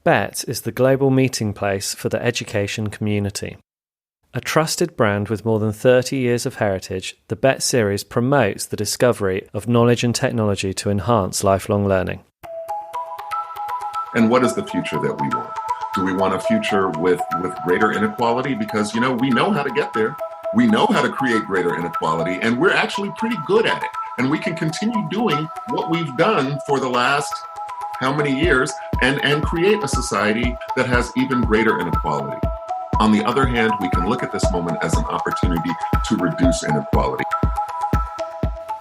Bett is the global meeting place for the education community. A trusted brand with more than 30 years of heritage, the Bett Series promotes the discovery of knowledge and technology to enhance lifelong learning. And what is the future that we want? Do we want a future with greater inequality? Because, we know how to get there. We know how to create greater inequality, and we're actually pretty good at it. And we can continue doing what we've done for the last how many years and create a society that has even greater inequality. On the other hand, we can look at this moment as an opportunity to reduce inequality.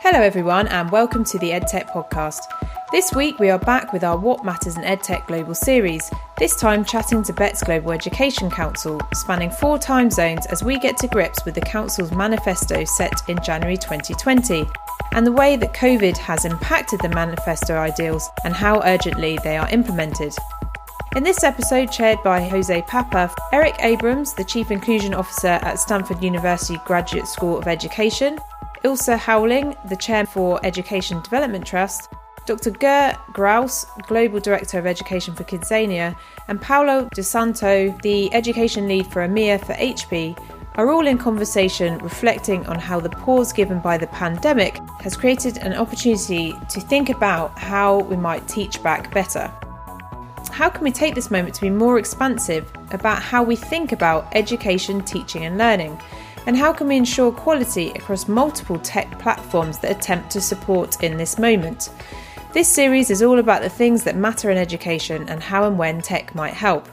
Hello everyone, and welcome to the Edtech podcast. This week we are back with our What Matters in Edtech Global series, this time chatting to Bett's Global Education Council, spanning 4 time zones as we get to grips with the Council's Manifesto set in January 2020, and the way that COVID has impacted the Manifesto ideals and how urgently they are implemented. In this episode, chaired by Jose Papa, Eric Abrams, the Chief Inclusion Officer at Stanford University Graduate School of Education, Ilse Howling, the Chair for Education Development Trust, Dr. Ger Graus, Global Director of Education for Kidzania, and Paolo De Santo, the Education Lead for EMEA for HP, are all in conversation reflecting on how the pause given by the pandemic has created an opportunity to think about how we might teach back better. How can we take this moment to be more expansive about how we think about education, teaching and learning? And how can we ensure quality across multiple tech platforms that attempt to support in this moment? This series is all about the things that matter in education and how and when tech might help.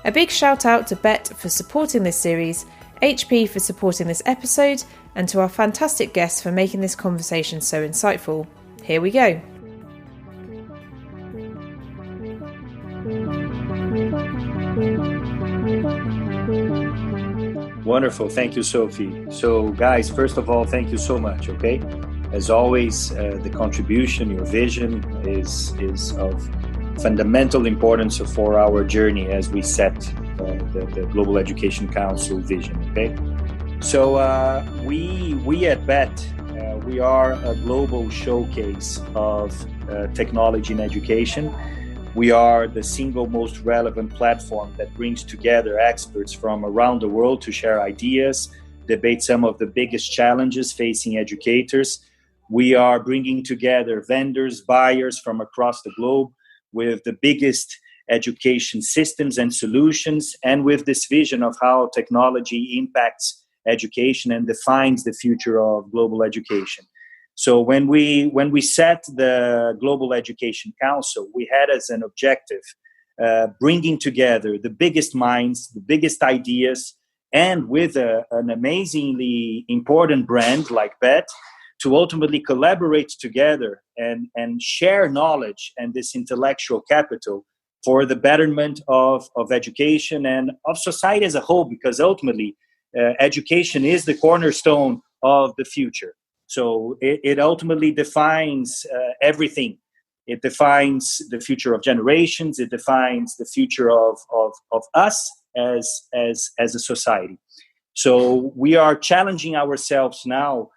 A big shout out to Bett for supporting this series, HP for supporting this episode, and to our fantastic guests for making this conversation so insightful. Here we go. Wonderful. Thank you, Sophie. So, guys, first of all, thank you so much, okay? As always, the contribution, your vision is of fundamental importance for our journey as we set the Global Education Council vision, okay? So, we at Bett, we are a global showcase of technology in education. We are the single most relevant platform that brings together experts from around the world to share ideas, debate some of the biggest challenges facing educators. We are bringing together vendors, buyers from across the globe with the biggest education systems and solutions, and with this vision of how technology impacts education and defines the future of global education. So when we set the Global Education Council, we had as an objective bringing together the biggest minds, the biggest ideas, and with an amazingly important brand like Bett, to ultimately collaborate together and share knowledge and this intellectual capital for the betterment of education and of society as a whole, because ultimately education is the cornerstone of the future. So it ultimately defines everything. It defines the future of generations. It defines the future of us as a society. So we are challenging ourselves now,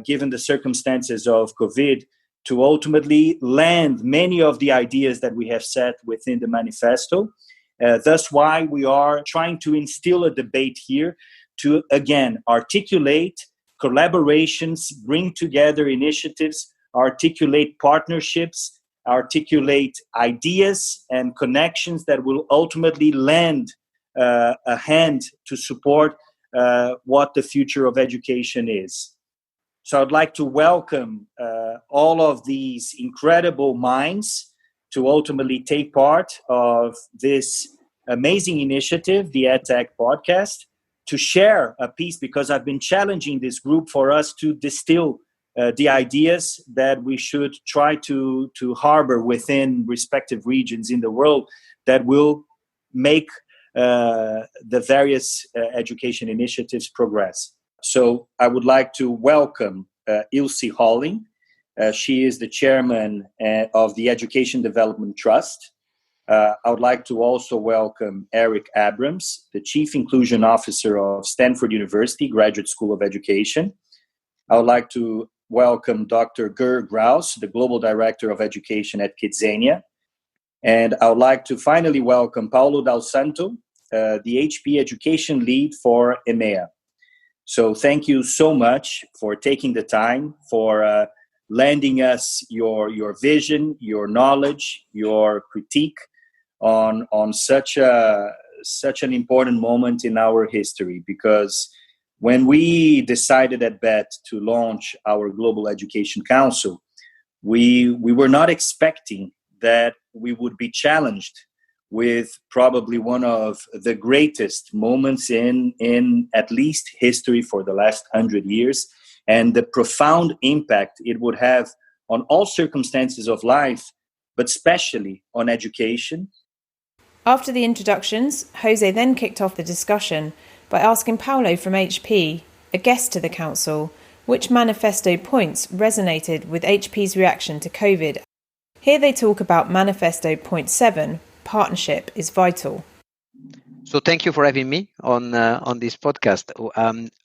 given the circumstances of COVID, to ultimately land many of the ideas that we have set within the manifesto. That's why we are trying to instill a debate here to, again, articulate collaborations, bring together initiatives, articulate partnerships, articulate ideas and connections that will ultimately lend a hand to support what the future of education is. So I'd like to welcome all of these incredible minds to ultimately take part of this amazing initiative, the Edtech podcast, to share a piece, because I've been challenging this group for us to distill the ideas that we should try to harbor within respective regions in the world that will make the various education initiatives progress. So I would like to welcome Ilse Howling. She is the chairman of the Education Development Trust. I would like to also welcome Eric Abrams, the Chief Inclusion Officer of Stanford University Graduate School of Education. I would like to welcome Dr. Ger Graus, the Global Director of Education at Kidzania. And I would like to finally welcome Paulo Dal Santo, the HP Education Lead for EMEA. So thank you so much for taking the time, for lending us your vision, your knowledge, your critique on such an important moment in our history. Because when we decided at Bett to launch our Global Education Council, we were not expecting that we would be challenged with probably one of the greatest moments in at least history for the last 100 years, and the profound impact it would have on all circumstances of life, but especially on education. After the introductions, Jose then kicked off the discussion by asking Paulo from HP, a guest to the council, which manifesto points resonated with HP's reaction to COVID. Here they talk about Manifesto Point 7, partnership is vital. So thank you for having me on this podcast.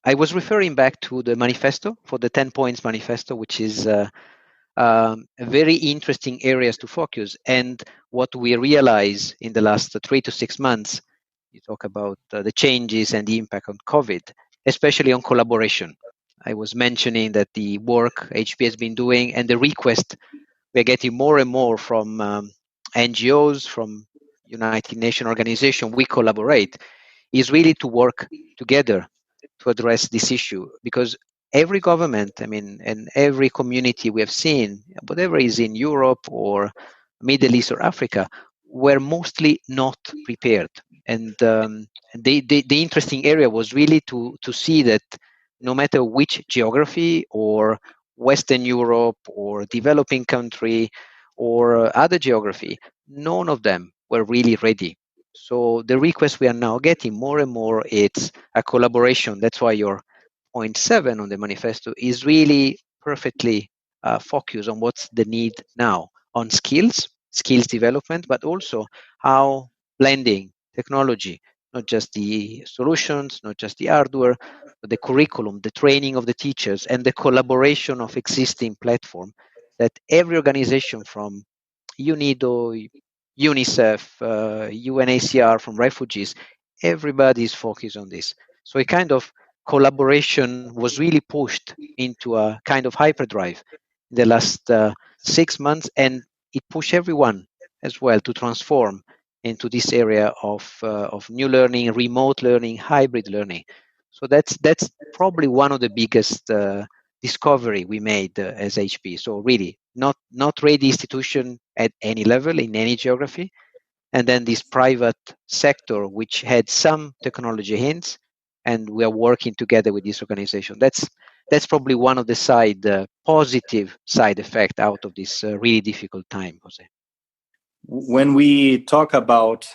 I was referring back to the manifesto, for the 10 points manifesto, which is very interesting areas to focus. And what we realize in the last 3 to 6 months, you talk about the changes and the impact on COVID, especially on collaboration. I was mentioning that the work HP has been doing and the request we're getting more and more from NGOs, from United Nations organization, we collaborate, is really to work together to address this issue. Because every government, and every community we have seen, whatever is in Europe or Middle East or Africa, were mostly not prepared. And the interesting area was really to see that no matter which geography or Western Europe or developing country or other geography, none of them were really ready. So the request we are now getting more and more, it's a collaboration. That's why your point 7 on the manifesto is really perfectly focused on what's the need now, on skills development, but also how blending technology, not just the solutions, not just the hardware, but the curriculum, the training of the teachers, and the collaboration of existing platform, that every organization from UNIDO, UNICEF, UNHCR, from refugees, everybody is focused on this. So a kind of collaboration was really pushed into a kind of hyperdrive in the last 6 months, and it pushed everyone as well to transform into this area of new learning, remote learning, hybrid learning. So that's probably one of the biggest discovery we made as HP. So really not ready institution at any level in any geography, and then this private sector which had some technology hints, and we are working together with this organization. That's probably one of the positive side effect out of this really difficult time, Jose. When we talk about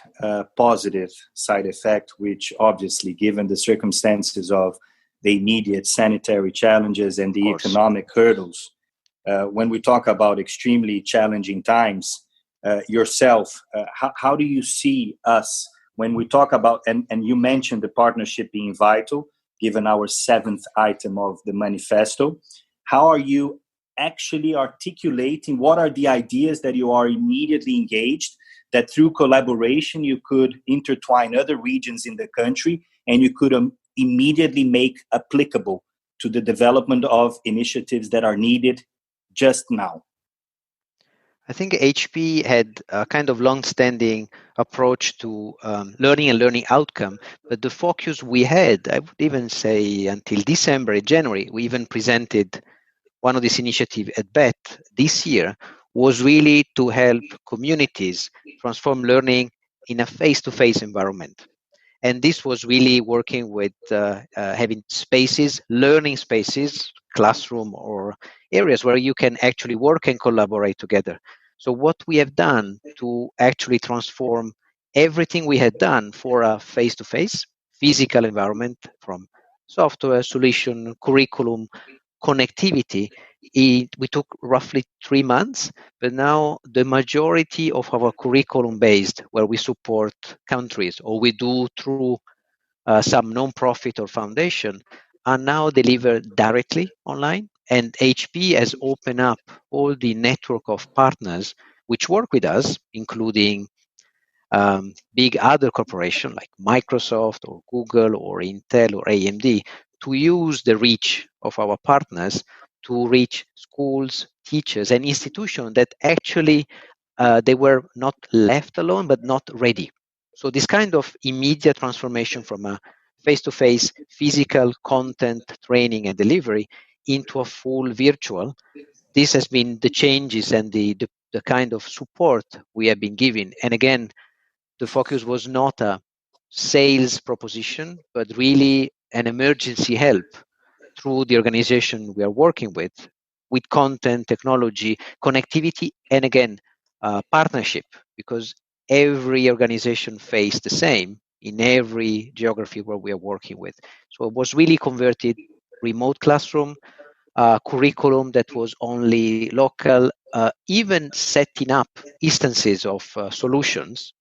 positive side effect, which obviously, given the circumstances of the immediate sanitary challenges and the economic hurdles, when we talk about extremely challenging times, yourself, how do you see us when we talk about, and you mentioned the partnership being vital, given our 7th item of the manifesto, how are you actually articulating what are the ideas that you are immediately engaged, that through collaboration you could intertwine other regions in the country and you could immediately make applicable to the development of initiatives that are needed just now? I think HP had a kind of long-standing approach to learning and learning outcome, but the focus we had, I would even say until December, January, we even presented one of these initiatives at Bett this year, was really to help communities transform learning in a face-to-face environment. And this was really working with having spaces, learning spaces, classroom or areas where you can actually work and collaborate together. So what we have done to actually transform everything we had done for a face-to-face physical environment, from software, solution, curriculum, connectivity, we took roughly 3 months, but now the majority of our curriculum based, where we support countries or we do through some non-profit or foundation, are now delivered directly online. And HP has opened up all the network of partners which work with us, including big other corporations like Microsoft or Google or Intel or AMD, to use the reach of our partners to reach schools, teachers, and institutions that actually they were not left alone, but not ready. So this kind of immediate transformation from a face-to-face physical content training and delivery into a full virtual, this has been the changes and the kind of support we have been giving. And again, the focus was not a sales proposition, but really an emergency help through the organization we are working with content, technology, connectivity, and again, partnership, because every organization faced the same in every geography where we are working with. So it was really converted remote classroom, curriculum that was only local, even setting up instances of solutions,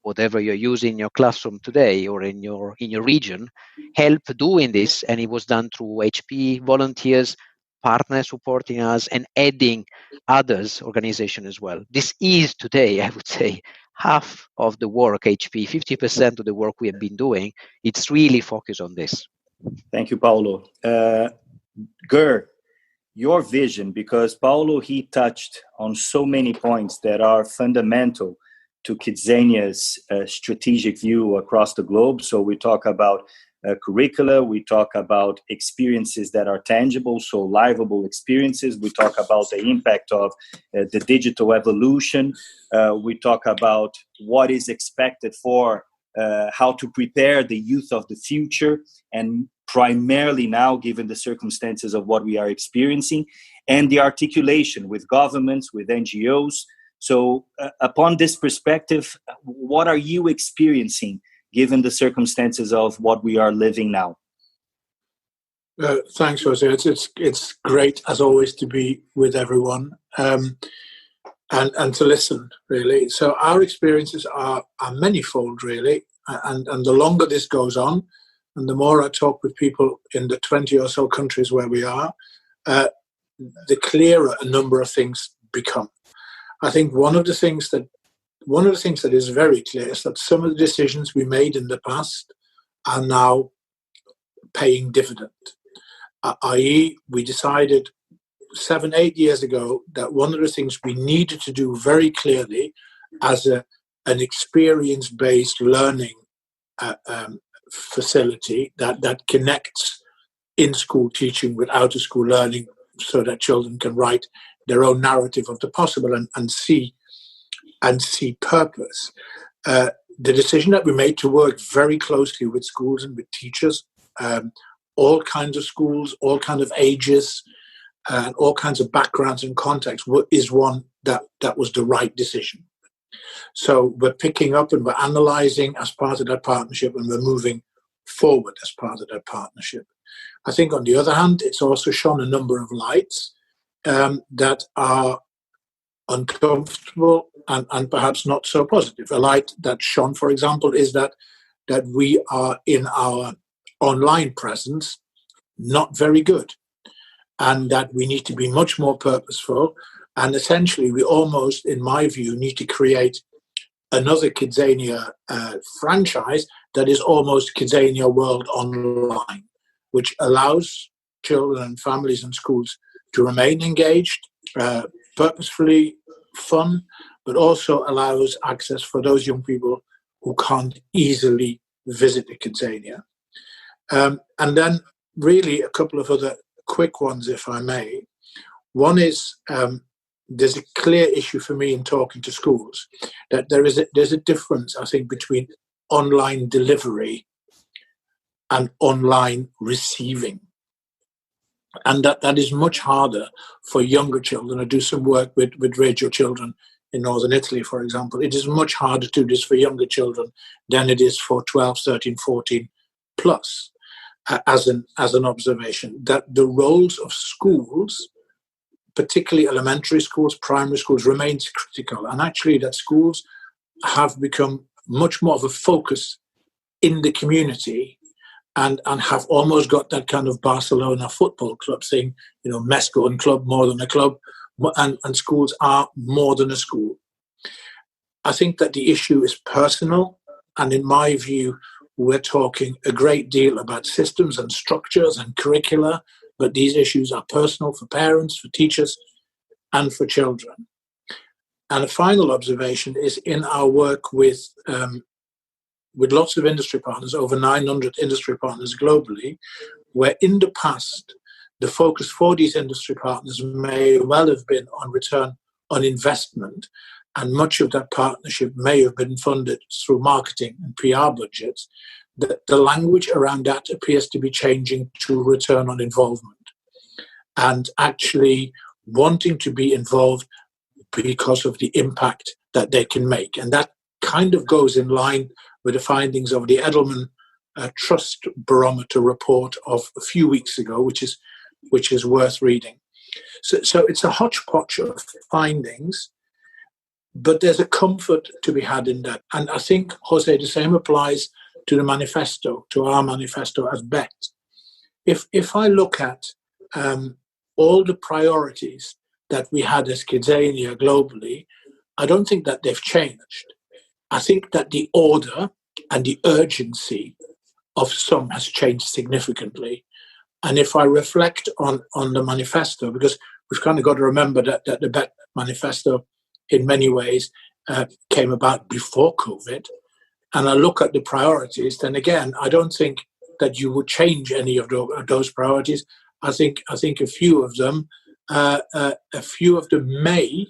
whatever you're using in your classroom today or in your region, help doing this. And it was done through HP volunteers, partners supporting us, and adding others organization as well. This is today, I would say, half of the work, HP, 50% of the work we have been doing. It's really focused on this. Thank you, Paolo. Ger, your vision, because Paolo, he touched on so many points that are fundamental to Kidzania's strategic view across the globe. So we talk about curricula, we talk about experiences that are tangible, so livable experiences. We talk about the impact of the digital evolution. We talk about what is expected for how to prepare the youth of the future, and primarily now, given the circumstances of what we are experiencing, and the articulation with governments, with NGOs. So upon this perspective, what are you experiencing given the circumstances of what we are living now? Thanks, Jose. It's great, as always, to be with everyone and to listen, really. So our experiences are manifold, really. And the longer this goes on, and the more I talk with people in the 20 or so countries where we are, the clearer a number of things become. I think one of the things that is very clear is that some of the decisions we made in the past are now paying dividend. I.e., we decided 7-8 years ago that one of the things we needed to do very clearly as an experience-based learning facility that connects in-school teaching with out-of-school learning so that children can write their own narrative of the possible and see purpose. The decision that we made to work very closely with schools and with teachers, all kinds of schools, all kinds of ages, and all kinds of backgrounds and contexts is one that was the right decision. So we're picking up and we're analysing as part of that partnership, and we're moving forward as part of that partnership. I think on the other hand, it's also shone a number of lights that are uncomfortable and perhaps not so positive. A light that shone, for example, is that we are in our online presence not very good, and that we need to be much more purposeful. And essentially, we almost, in my view, need to create another Kidzania franchise that is almost Kidzania World Online, which allows children and families and schools to remain engaged, purposefully fun, but also allows access for those young people who can't easily visit the Kidzania. And then really a couple of other quick ones, if I may. One is there's a clear issue for me in talking to schools that there's a difference, I think, between online delivery and online receiving. And that is much harder for younger children. I do some work with radio children in northern Italy, for example. It is much harder to do this for younger children than it is for 12, 13, 14 plus, as an observation, that the roles of schools, particularly elementary schools, primary schools, remains critical. And actually that schools have become much more of a focus in the community and have almost got that kind of Barcelona football club thing, Mesco and club more than a club, and schools are more than a school. I think that the issue is personal, and in my view, we're talking a great deal about systems and structures and curricula, but these issues are personal for parents, for teachers, and for children. And a final observation is in our work with lots of industry partners, over 900 industry partners globally, where in the past, the focus for these industry partners may well have been on return on investment, and much of that partnership may have been funded through marketing and PR budgets. The language around that appears to be changing to return on involvement, and actually wanting to be involved because of the impact that they can make. And that kind of goes in line with the findings of the Edelman Trust Barometer report of a few weeks ago, which is worth reading. So it's a hodgepodge of findings, but there's a comfort to be had in that. And I think, Jose, the same applies to the manifesto, to our manifesto as Bett. If I look at all the priorities that we had as Kidzania globally, I don't think that they've changed. I think that the order and the urgency of some has changed significantly. And if I reflect on the manifesto, because we've kind of got to remember that the Bett manifesto in many ways came about before COVID, and I look at the priorities, then again, I don't think that you would change any of those priorities. I think a few of them may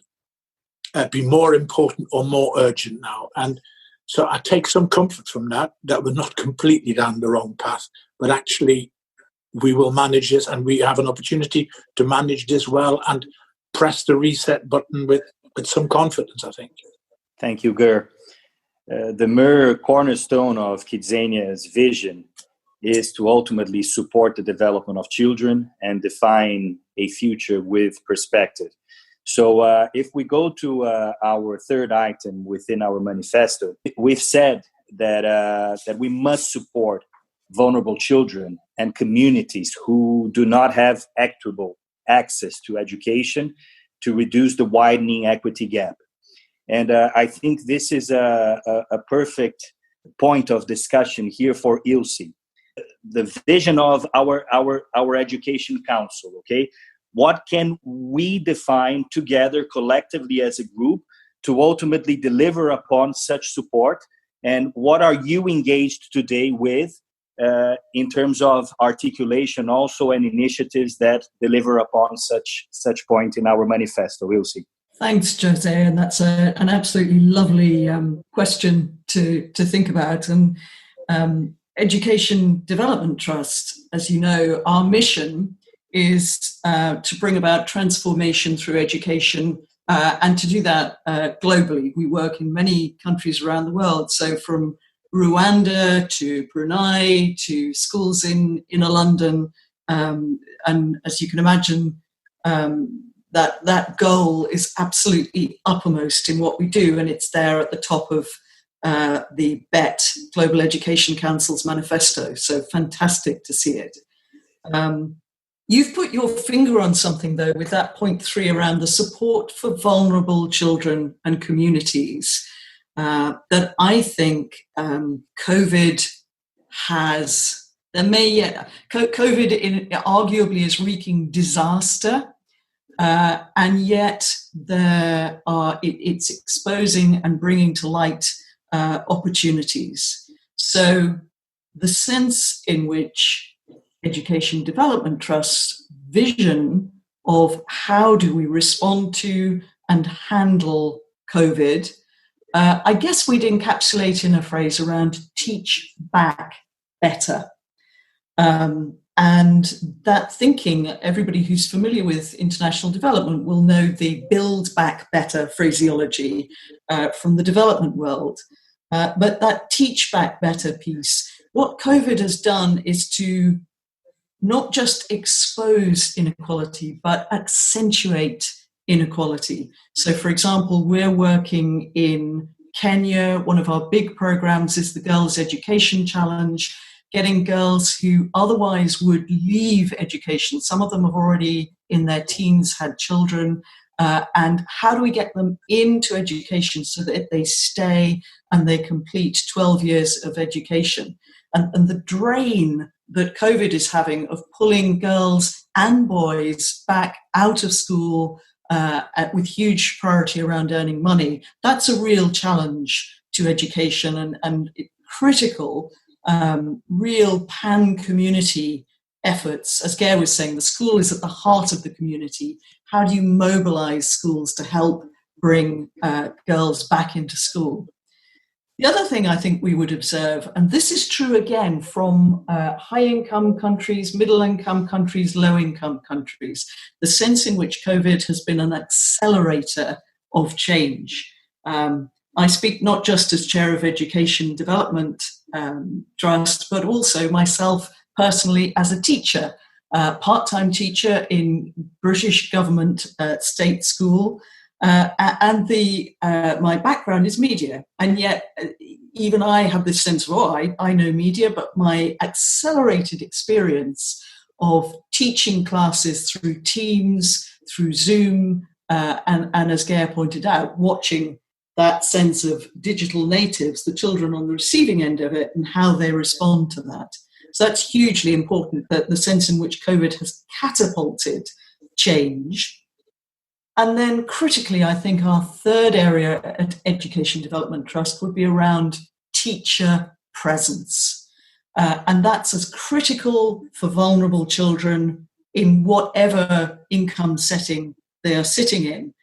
be more important or more urgent now. And so I take some comfort from that we're not completely down the wrong path, but actually we will manage this, and we have an opportunity to manage this well and press the reset button with some confidence, I think. Thank you, Ger. The mere cornerstone of Kidzania's vision is to ultimately support the development of children and define a future with perspective. So if we go to our third item within our manifesto, we've said that we must support vulnerable children and communities who do not have equitable access to education to reduce the widening equity gap. And I think this is a perfect point of discussion here for ILSI. The vision of our education council, okay? What can we define together collectively as a group to ultimately deliver upon such support? And what are you engaged today with in terms of articulation also and initiatives that deliver upon such point in our manifesto? We'll see. Thanks, Jose, and that's an absolutely lovely question to think about. And Education Development Trust, as you know, our mission is to bring about transformation through education, and to do that globally. We work in many countries around the world, so from Rwanda to Brunei to schools in inner London, and as you can imagine, that goal is absolutely uppermost in what we do, and it's there at the top of the Bett Global Education Council's manifesto. So fantastic to see it. You've put your finger on something, though, with that point 3 around the support for vulnerable children and communities, that I think COVID arguably is wreaking disaster, and yet it's exposing and bringing to light opportunities. So the sense in which Education Development Trust's vision of how do we respond to and handle COVID, I guess we'd encapsulate in a phrase around teach back better. And that thinking, everybody who's familiar with international development will know the build back better phraseology from the development world. But that teach back better piece, what COVID has done is to not just expose inequality, but accentuate inequality. So, for example, we're working in Kenya. One of our big programs is the Girls' Education Challenge, getting girls who otherwise would leave education. Some of them have already, in their teens, had children, and how do we get them into education so that they stay and they complete 12 years of education. And the drain that COVID is having of pulling girls and boys back out of school with huge priority around earning money, that's a real challenge to education and critical, real pan-community efforts. As Gare was saying, the school is at the heart of the community. How do you mobilize schools to help bring girls back into school? The other thing I think we would observe, and this is true again from high-income countries, middle-income countries, low-income countries, the sense in which COVID has been an accelerator of change. I speak not just as Chair of Education Development Trust, but also myself personally as a teacher, part-time teacher in British government state school. And my background is media. And yet, even I have this sense of, I know media, but my accelerated experience of teaching classes through Teams, through Zoom, and as Gare pointed out, watching that sense of digital natives, the children on the receiving end of it, and how they respond to that. So that's hugely important, that the sense in which COVID has catapulted change. And then critically, I think our third area at Education Development Trust would be around teacher presence. And that's as critical for vulnerable children in whatever income setting they are sitting in.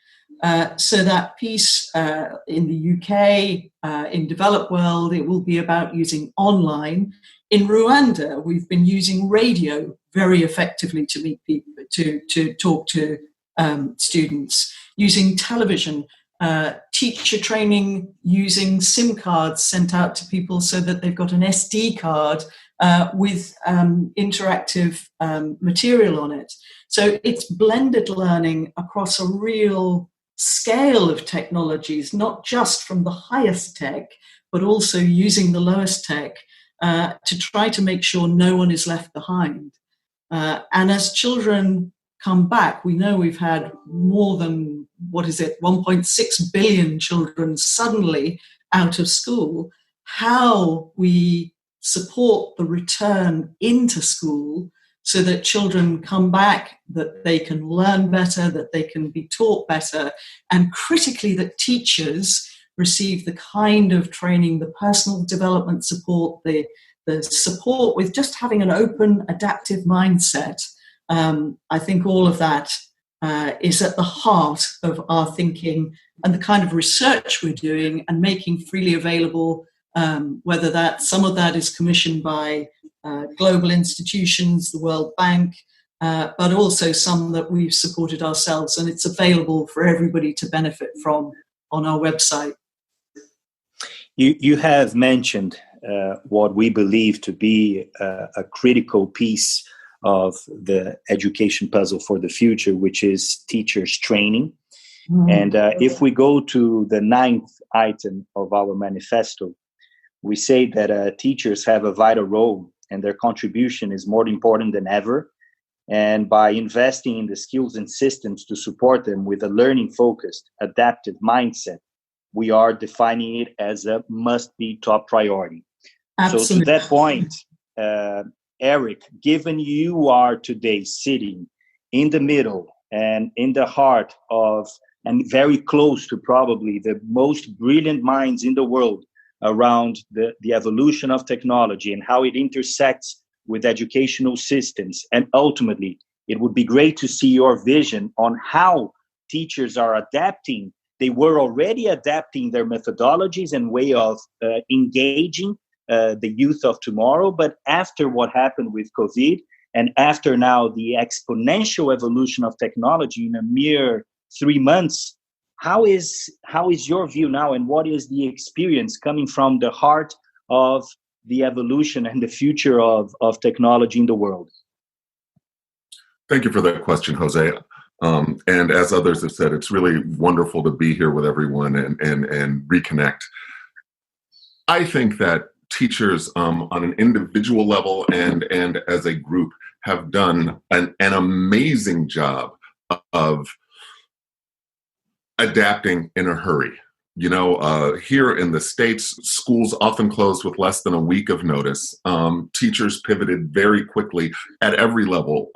So that piece in the UK, in developed world, it will be about using online. In Rwanda, we've been using radio very effectively to meet people, to talk to students, using television, teacher training, using SIM cards sent out to people so that they've got an SD card with interactive material on it. So it's blended learning across a real scale of technologies, not just from the highest tech, but also using the lowest tech to try to make sure no one is left behind. And as children come back, we know we've had more than, 1.6 billion children suddenly out of school. How we support the return into school so that children come back, that they can learn better, that they can be taught better, and critically that teachers receive the kind of training, the personal development support, the support with just having an open, adaptive mindset. I think all of that is at the heart of our thinking and the kind of research we're doing and making freely available, whether some of that is commissioned by global institutions, the World Bank, but also some that we've supported ourselves, and it's available for everybody to benefit from on our website. You have mentioned what we believe to be a critical piece of the education puzzle for the future, which is teachers training. Mm-hmm. And if we go to the 9th item of our manifesto, we say that teachers have a vital role and their contribution is more important than ever. And by investing in the skills and systems to support them with a learning-focused, adaptive mindset, we are defining it as a must-be top priority. Absolutely. So to that point, Eric, given you are today sitting in the middle and in the heart of, and very close to probably the most brilliant minds in the world around the evolution of technology and how it intersects with educational systems, and ultimately, it would be great to see your vision on how teachers are adapting. They were already adapting their methodologies and way of engaging the youth of tomorrow, but after what happened with COVID, and after now the exponential evolution of technology in a mere 3 months, how is your view now, and what is the experience coming from the heart of the evolution and the future of technology in the world? Thank you for that question, Jose. And as others have said, it's really wonderful to be here with everyone and reconnect. I think that teachers on an individual level and as a group have done an amazing job of adapting in a hurry. Here in the States, schools often closed with less than a week of notice. Teachers pivoted very quickly at every level,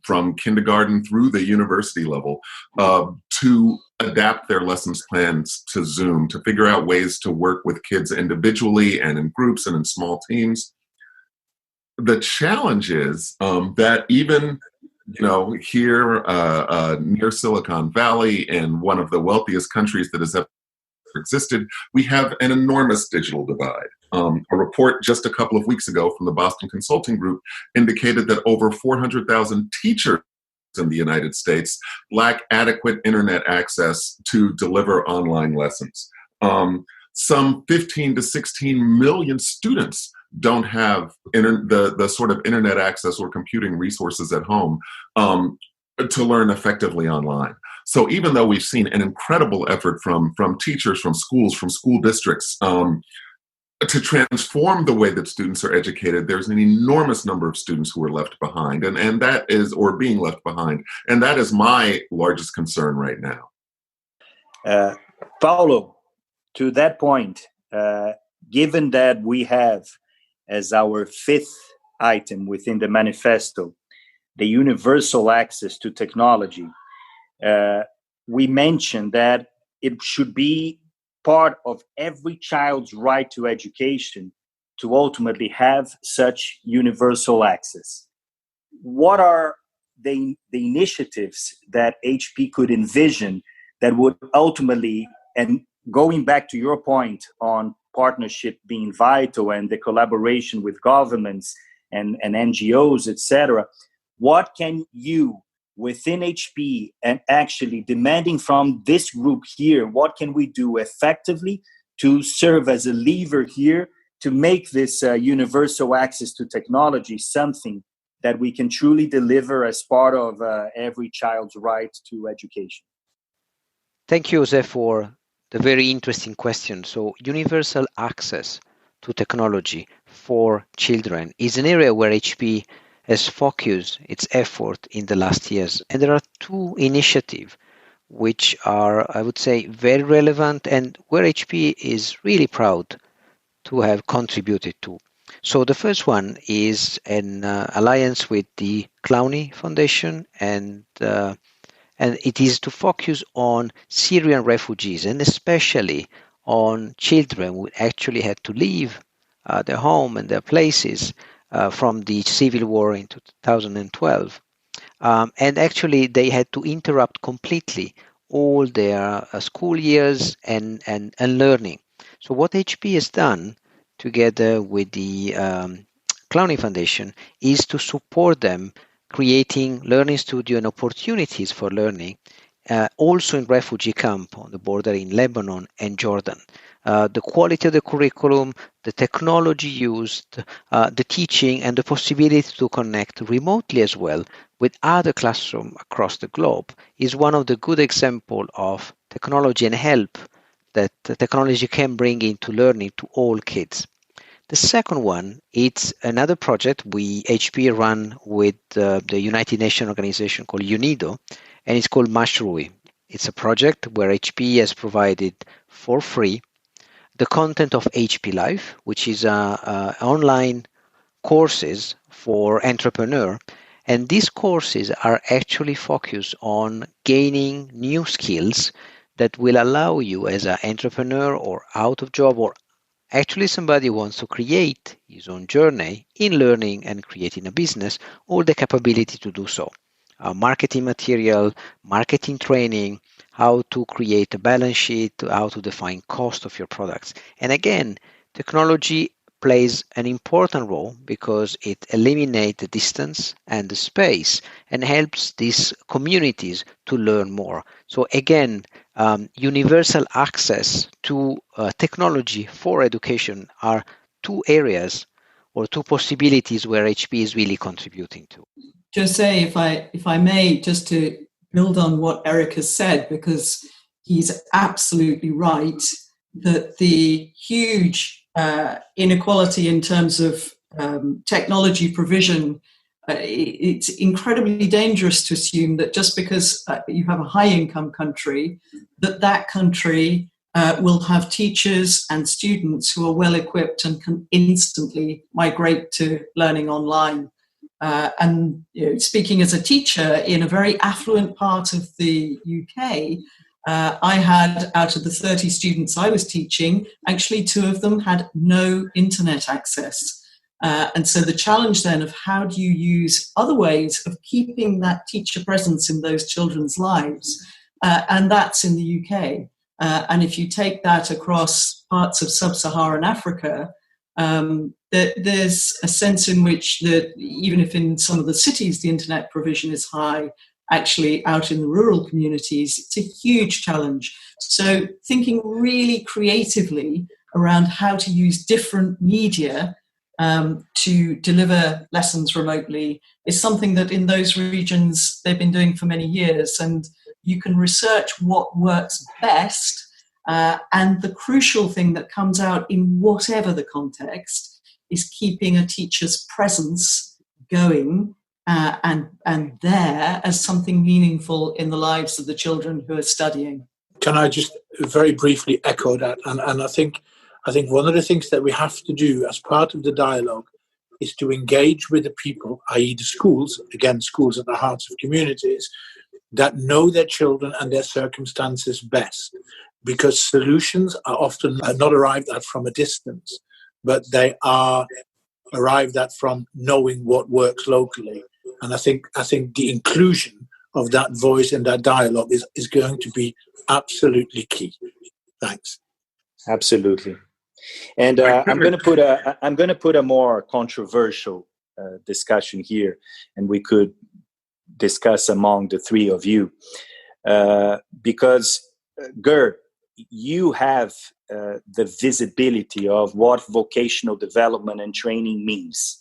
from kindergarten through the university level, to adapt their lessons plans to Zoom, to figure out ways to work with kids individually and in groups and in small teams. The challenge is that even here near Silicon Valley, in one of the wealthiest countries that has ever existed, we have an enormous digital divide. A report just a couple of weeks ago from the Boston Consulting Group indicated that over 400,000 teachers in the United States lack adequate internet access to deliver online lessons. Some 15 to 16 million students don't have the sort of internet access or computing resources at home to learn effectively online. So even though we've seen an incredible effort from teachers, from schools, from school districts to transform the way that students are educated, there's an enormous number of students who are left behind, and that is, or being left behind. And that is my largest concern right now. Paulo, to that point, given that we have as our fifth item within the manifesto, the universal access to technology, we mentioned that it should be part of every child's right to education to ultimately have such universal access. What are the initiatives that HP could envision that would ultimately, and going back to your point on partnership being vital and the collaboration with governments and NGOs, etc., what can you within HP and actually demanding from this group here, what can we do effectively to serve as a lever here to make this universal access to technology something that we can truly deliver as part of every child's right to education? Thank you, Jose, for the very interesting question. So universal access to technology for children is an area where HP has focused its effort in the last years. And there are two initiatives which are, I would say, very relevant and where HP is really proud to have contributed to. So the first one is an alliance with the Clowney Foundation, and it is to focus on Syrian refugees and especially on children who actually had to leave their home and their places from the civil war in 2012. And actually they had to interrupt completely all their school years and learning. So what HP has done together with the Clowney Foundation is to support them creating learning studio and opportunities for learning also in refugee camp on the border in Lebanon and Jordan. The quality of the curriculum, the technology used, the teaching, and the possibility to connect remotely as well with other classrooms across the globe is one of the good examples of technology and help that technology can bring into learning to all kids. The second one, it's another project HP run with the United Nations organization called UNIDO, and it's called Mashrui. It's a project where HP has provided for free the content of HP Life, which is online courses for entrepreneurs. And these courses are actually focused on gaining new skills that will allow you as an entrepreneur or out of job or actually somebody who wants to create his own journey in learning and creating a business, all the capability to do so. Marketing material, marketing training, how to create a balance sheet, how to define cost of your products. And again, technology plays an important role because it eliminates the distance and the space and helps these communities to learn more. So again, universal access to technology for education are two areas or two possibilities where HP is really contributing to. Jose, if I may, just to build on what Eric has said, because he's absolutely right that the huge inequality in terms of technology provision it's incredibly dangerous to assume that just because you have a high-income country, that country will have teachers and students who are well-equipped and can instantly migrate to learning online. And speaking as a teacher in a very affluent part of the UK, I had, out of the 30 students I was teaching, actually 2 of them had no internet access. And so the challenge then of how do you use other ways of keeping that teacher presence in those children's lives, and that's in the UK. And if you take that across parts of sub-Saharan Africa, there's a sense in which that even if in some of the cities the internet provision is high, actually out in the rural communities, it's a huge challenge. So thinking really creatively around how to use different media to deliver lessons remotely is something that in those regions they've been doing for many years. And you can research what works best. And the crucial thing that comes out in whatever the context is keeping a teacher's presence going and there as something meaningful in the lives of the children who are studying. Can I just very briefly echo that? And I think one of the things that we have to do as part of the dialogue is to engage with the people, i.e. the schools, again, schools at the hearts of communities, that know their children and their circumstances best. Because solutions are often not arrived at from a distance, but they are arrived at from knowing what works locally. And I think the inclusion of that voice in that dialogue is going to be absolutely key. Thanks. Absolutely. And I'm going to put a more controversial discussion here, and we could discuss among the 3 of you, because Gerd, you have the visibility of what vocational development and training means,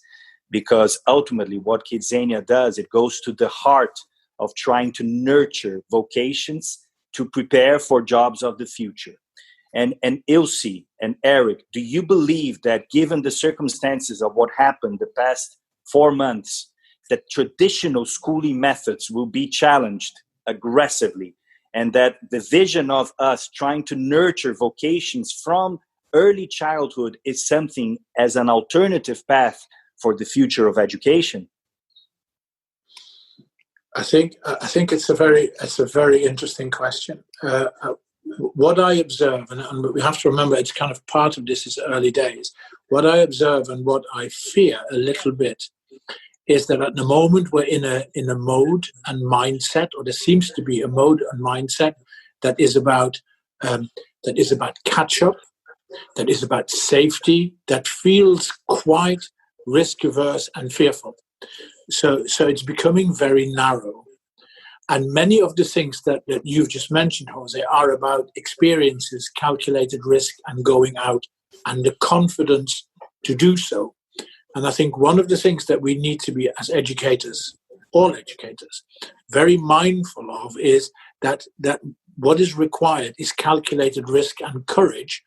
because ultimately what Kidzania does, it goes to the heart of trying to nurture vocations to prepare for jobs of the future. And Ilse and Eric, do you believe that given the circumstances of what happened the past 4 months, that traditional schooling methods will be challenged aggressively, and that the vision of us trying to nurture vocations from early childhood is something as an alternative path for the future of education? I think it's a very interesting question. What I observe, and we have to remember it's kind of part of this is early days. What I observe and what I fear a little bit is that at the moment we're in a mode and mindset, or there seems to be a mode and mindset that is about catch up, that is about safety, that feels quite risk averse and fearful. So it's becoming very narrow. And many of the things that you've just mentioned, Jose, are about experiences, calculated risk, and going out, and the confidence to do so. And I think one of the things that we need to be, as educators, all educators, very mindful of is that what is required is calculated risk and courage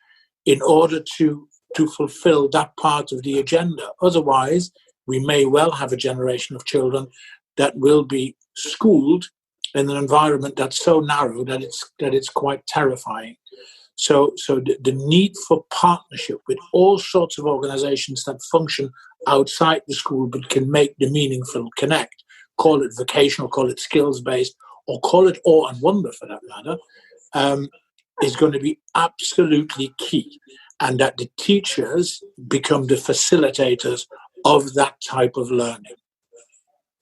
in order to fulfill that part of the agenda. Otherwise, we may well have a generation of children that will be schooled in an environment that's so narrow that it's quite terrifying. So the need for partnership with all sorts of organizations that function outside the school but can make the meaningful connect, call it vocational, call it skills-based, or call it awe and wonder for that matter, is going to be absolutely key. And that the teachers become the facilitators of that type of learning.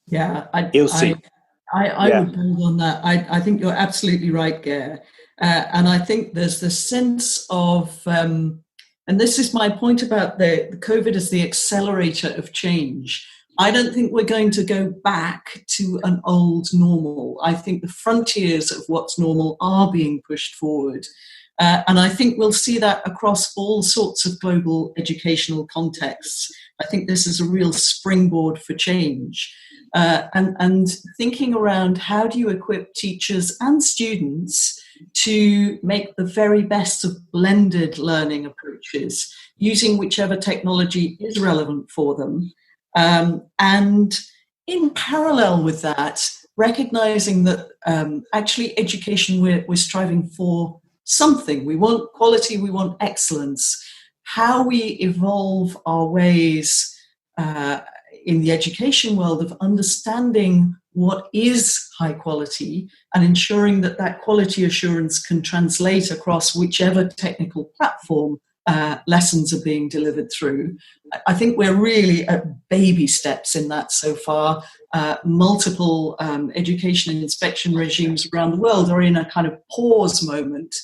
Yeah, I would build on that. I think you're absolutely right, Ger. And I think there's the sense of, and this is my point about the COVID as the accelerator of change. I don't think we're going to go back to an old normal. I think the frontiers of what's normal are being pushed forward. And I think we'll see that across all sorts of global educational contexts. I think this is a real springboard for change. And thinking around how do you equip teachers and students to make the very best of blended learning approaches, using whichever technology is relevant for them. And in parallel with that, recognizing that actually education, we're striving for something. We want quality, we want excellence. How we evolve our ways in the education world of understanding what is high quality and ensuring that that quality assurance can translate across whichever technical platform lessons are being delivered through. I think we're really at baby steps in that so far. Multiple education and inspection regimes around the world are in a kind of pause moment,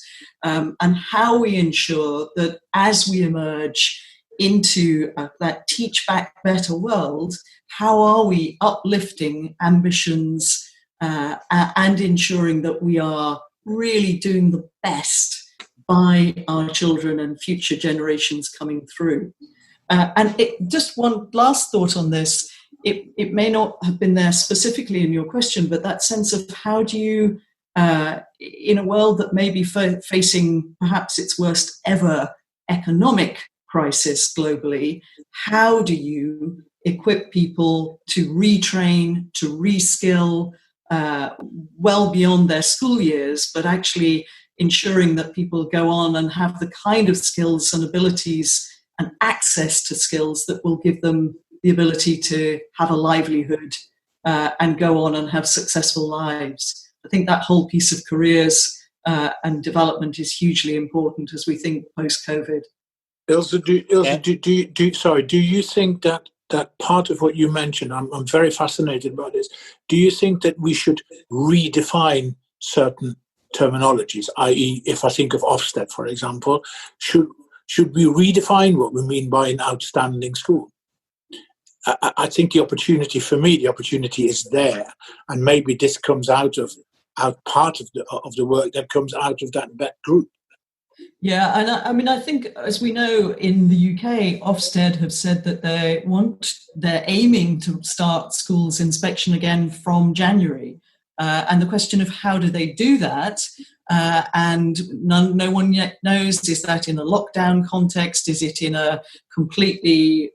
and how we ensure that as we emerge into that teach back better world, how are we uplifting ambitions and ensuring that we are really doing the best by our children and future generations coming through. And just one last thought on this. It may not have been there specifically in your question, but that sense of how do you, in a world that may be facing perhaps its worst ever economic crisis globally, how do you equip people to retrain, to reskill well beyond their school years, but actually ensuring that people go on and have the kind of skills and abilities and access to skills that will give them the ability to have a livelihood and go on and have successful lives. I think that whole piece of careers and development is hugely important as we think post-COVID. Ilse, do you think that part of what you mentioned, I'm very fascinated by this, do you think that we should redefine certain terminologies, i.e., if I think of Ofsted, for example, should we redefine what we mean by an outstanding school? I think the opportunity is there, and maybe this comes out part of the work that comes out of that Bett group. Yeah, and I think, as we know, in the UK, Ofsted have said that they're aiming to start schools inspection again from January. And the question of how do they do that, and no one yet knows, is that in a lockdown context? Is it in a completely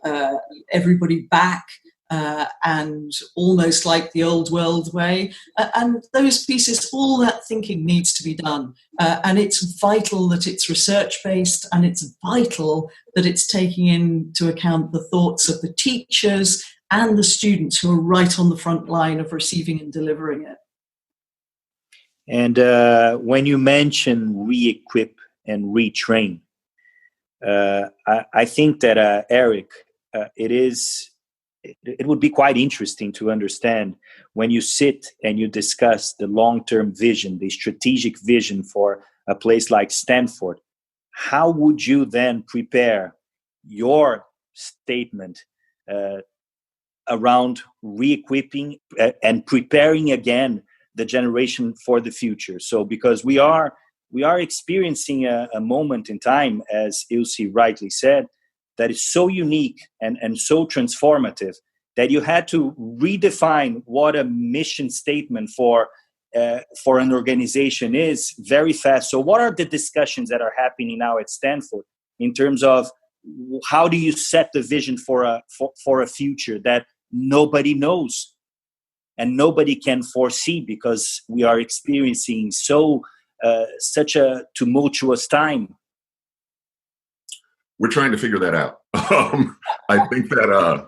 everybody back and almost like the old world way? And those pieces, all that thinking needs to be done. And it's vital that it's research-based, and it's vital that it's taking into account the thoughts of the teachers and the students who are right on the front line of receiving and delivering it. And when you mention re-equip and retrain, I think that, Eric, it would be quite interesting to understand when you sit and you discuss the long-term vision, the strategic vision for a place like Stanford. How would you then prepare your statement around re-equipping and preparing again the generation for the future? So because we are experiencing a moment in time, as Ilse rightly said, that is so unique and so transformative that you had to redefine what a mission statement for an organization is very fast. So what are the discussions that are happening now at Stanford in terms of how do you set the vision for a future that nobody knows and nobody can foresee, because we are experiencing such a tumultuous time? We're trying to figure that out. I think that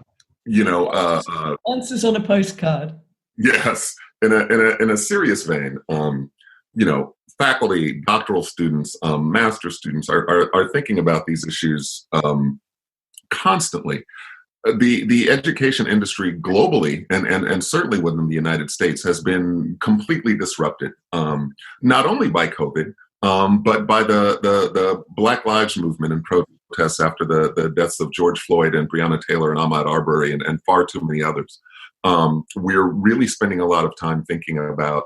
answers on a postcard. Yes, in a serious vein, faculty, doctoral students, master students are thinking about these issues constantly. The education industry globally and certainly within the United States has been completely disrupted, not only by COVID, but by the Black Lives Movement and protests after the deaths of George Floyd and Breonna Taylor and Ahmaud Arbery and far too many others. We're really spending a lot of time thinking about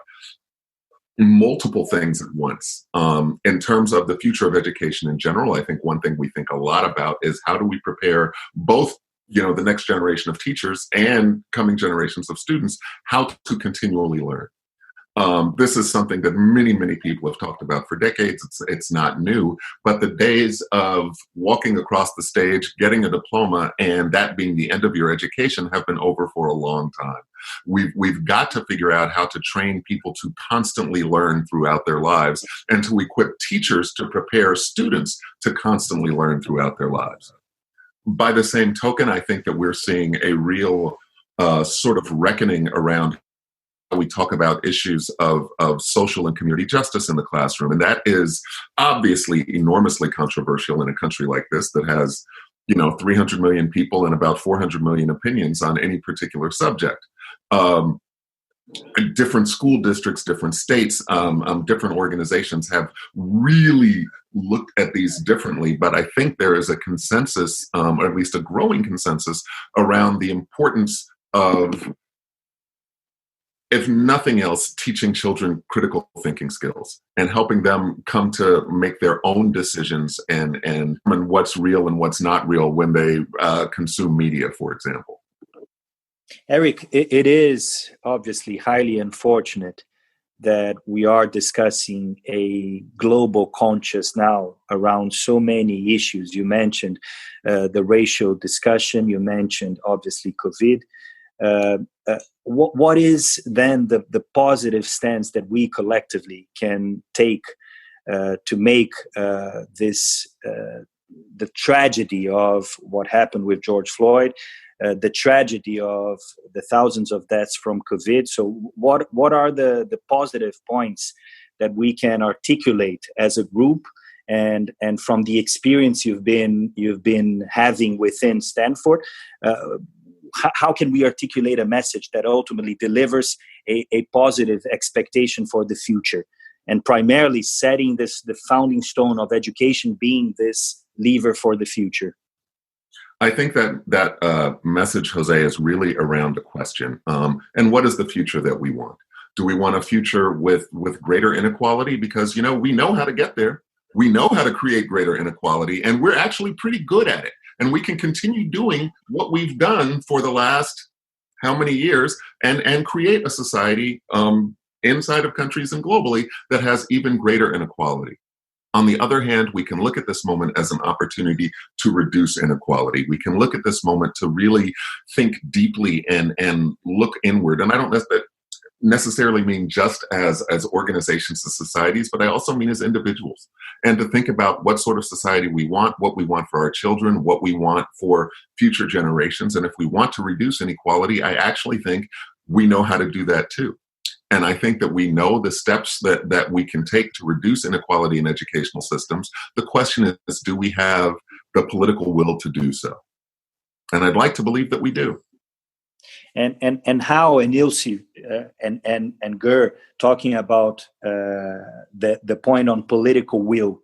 multiple things at once. In terms of the future of education in general, I think one thing we think a lot about is how do we prepare both the next generation of teachers and coming generations of students how to continually learn. This is something that many people have talked about for decades. It's not new, but the days of walking across the stage, getting a diploma, and that being the end of your education have been over for a long time. We've got to figure out how to train people to constantly learn throughout their lives, and to equip teachers to prepare students to constantly learn throughout their lives. By the same token, I think that we're seeing a real sort of reckoning around how we talk about issues of social and community justice in the classroom. And that is obviously enormously controversial in a country like this that has, 300 million people and about 400 million opinions on any particular subject. Different school districts, different states, different organizations have really looked at these differently, but I think there is a consensus, or at least a growing consensus, around the importance of, if nothing else, teaching children critical thinking skills and helping them come to make their own decisions and what's real and what's not real when they consume media, for example. Eric, it is obviously highly unfortunate that we are discussing a global conscious now around so many issues. You mentioned the racial discussion, you mentioned obviously COVID. What is then the positive stance that we collectively can take to make this the tragedy of what happened with George Floyd, the tragedy of the thousands of deaths from COVID? So what are the positive points that we can articulate as a group, and from the experience you've been having within Stanford? How can we articulate a message that ultimately delivers a positive expectation for the future, and primarily setting the founding stone of education being this lever for the future? I think that message, Jose, is really around the question, and what is the future that we want? Do we want a future with greater inequality? Because, we know how to get there. We know how to create greater inequality, and we're actually pretty good at it. And we can continue doing what we've done for the last how many years and create a society inside of countries and globally that has even greater inequality. On the other hand, we can look at this moment as an opportunity to reduce inequality. We can look at this moment to really think deeply and look inward. And I don't necessarily mean just as organizations and societies, but I also mean as individuals. And to think about what sort of society we want, what we want for our children, what we want for future generations. And if we want to reduce inequality, I actually think we know how to do that too. And I think that we know the steps that we can take to reduce inequality in educational systems. The question is, do we have the political will to do so? And I'd like to believe that we do. And how, and Ilse and Gur talking about the point on political will,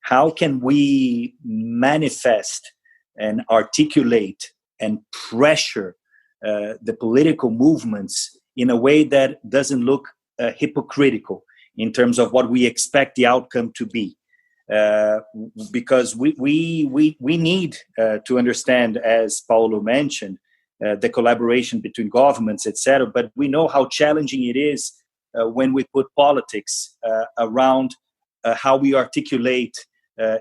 how can we manifest and articulate and pressure the political movements in a way that doesn't look hypocritical in terms of what we expect the outcome to be? Because we need to understand, as Paulo mentioned, the collaboration between governments, etc. But we know how challenging it is when we put politics around how we articulate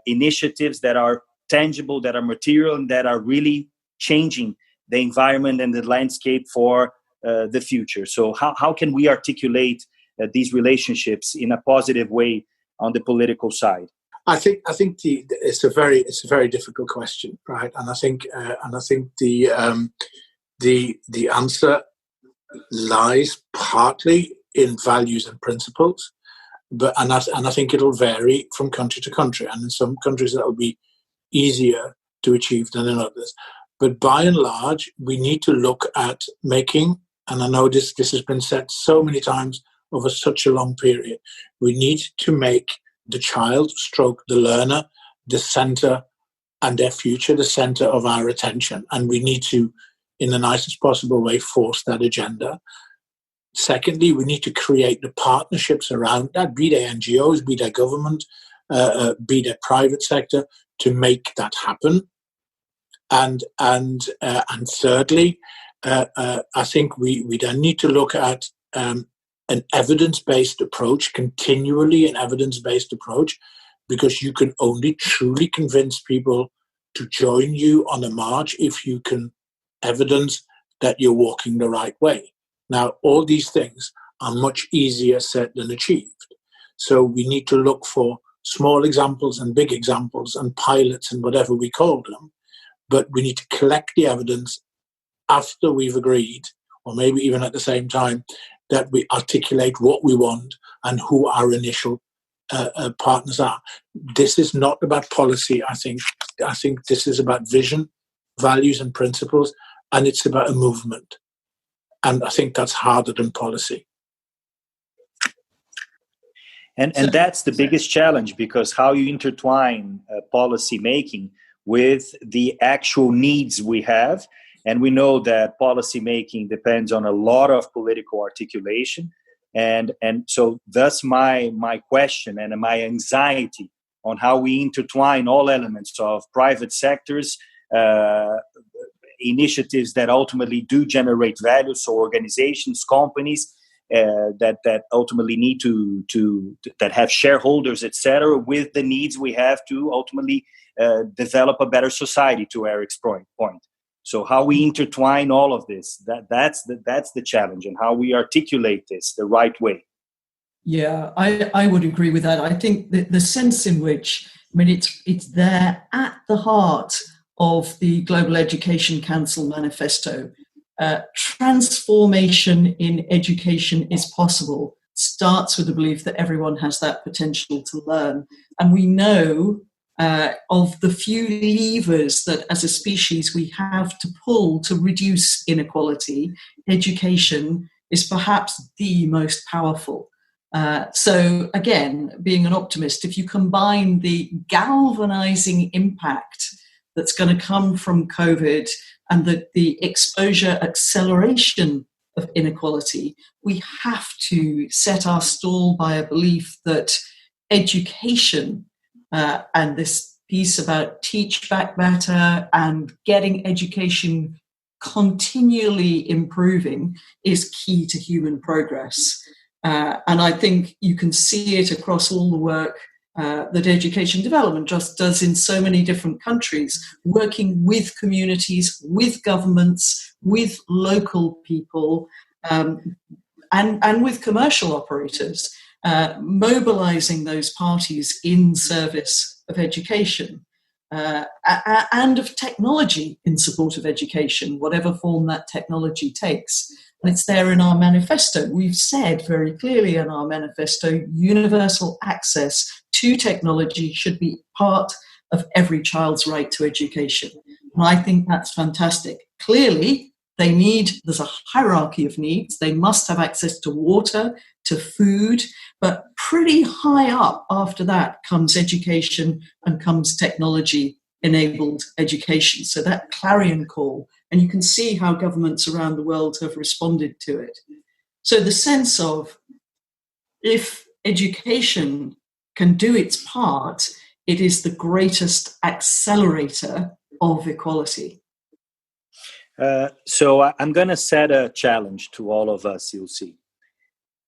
initiatives that are tangible, that are material, and that are really changing the environment and the landscape for the future. So how can we articulate these relationships in a positive way on the political side? I think it's a very difficult question, right? And I think the answer lies partly in values and principles, and I think it'll vary from country to country, and in some countries that will be easier to achieve than in others. But by and large, we need to look at making, and I know this has been said so many times over such a long period, we need to make the child / the learner the center, and their future the center of our attention. And we need to, in the nicest possible way, force that agenda. Secondly, we need to create the partnerships around that, be they NGOs, be they government, be they private sector, to make that happen. And thirdly, I think we then need to look at an evidence-based approach, continually an evidence-based approach, because you can only truly convince people to join you on a march if you can evidence that you're walking the right way. Now, all these things are much easier said than achieved. So we need to look for small examples and big examples and pilots and whatever we call them. But we need to collect the evidence after we've agreed, or maybe even at the same time, that we articulate what we want and who our initial partners are. This is not about policy. I think this is about vision, values and principles, and it's about a movement. And I think that's harder than policy. And that's the biggest challenge, because how you intertwine policy making with the actual needs we have. And we know that policy making depends on a lot of political articulation. And so thus my question and my anxiety on how we intertwine all elements of private sectors, initiatives that ultimately do generate value, so organizations, companies that ultimately need to that have shareholders, etc., with the needs we have to ultimately develop a better society, to Eric's point. So how we intertwine all of this, that's the challenge, and how we articulate this the right way. Yeah, I would agree with that. I think the sense in which, it's there at the heart of the Global Education Council Manifesto. Transformation in education is possible. Starts with the belief that everyone has that potential to learn. And we know of the few levers that as a species we have to pull to reduce inequality, education is perhaps the most powerful. So again, being an optimist, if you combine the galvanizing impact that's going to come from COVID and the exposure acceleration of inequality, we have to set our stall by a belief that education and this piece about teach back better and getting education continually improving is key to human progress. And I think you can see it across all the work that education development just does in so many different countries, working with communities, with governments, with local people, and with commercial operators, mobilizing those parties in service of education and of technology in support of education, whatever form that technology takes. And it's there in our manifesto. We've said very clearly in our manifesto, universal access to technology should be part of every child's right to education. And I think that's fantastic. Clearly, there's a hierarchy of needs. They must have access to water, to food, but pretty high up after that comes education and comes technology-enabled education. So that clarion call, and you can see how governments around the world have responded to it. So the sense of, if education can do its part, it is the greatest accelerator of equality. So I'm going to set a challenge to all of us, you'll see.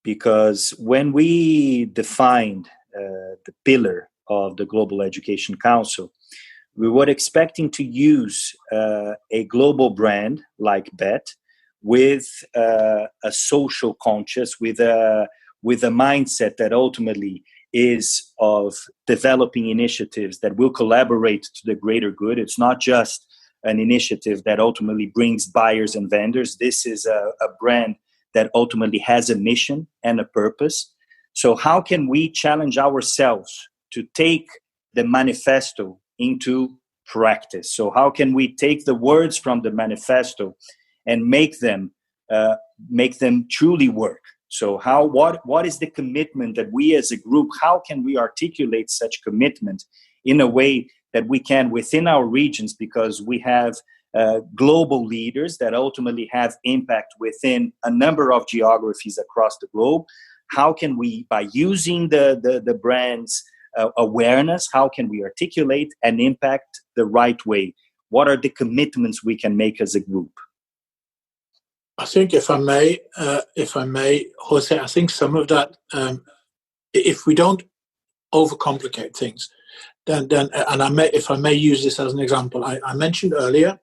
Because when we defined the pillar of the Global Education Council, we were expecting to use a global brand like Bett with a social conscious, with a mindset that ultimately is of developing initiatives that will collaborate to the greater good. It's not just an initiative that ultimately brings buyers and vendors. This is a brand that ultimately has a mission and a purpose. So how can we challenge ourselves to take the manifesto into practice? So how can we take the words from the manifesto and make them truly work? So what is the commitment that we as a group, how can we articulate such commitment in a way that we can within our regions, because we have global leaders that ultimately have impact within a number of geographies across the globe. How can we, by using the brand's awareness, how can we articulate and impact the right way? What are the commitments we can make as a group? I think if I may, Jose, I think some of that, if we don't overcomplicate things, then and if I may use this as an example, I mentioned earlier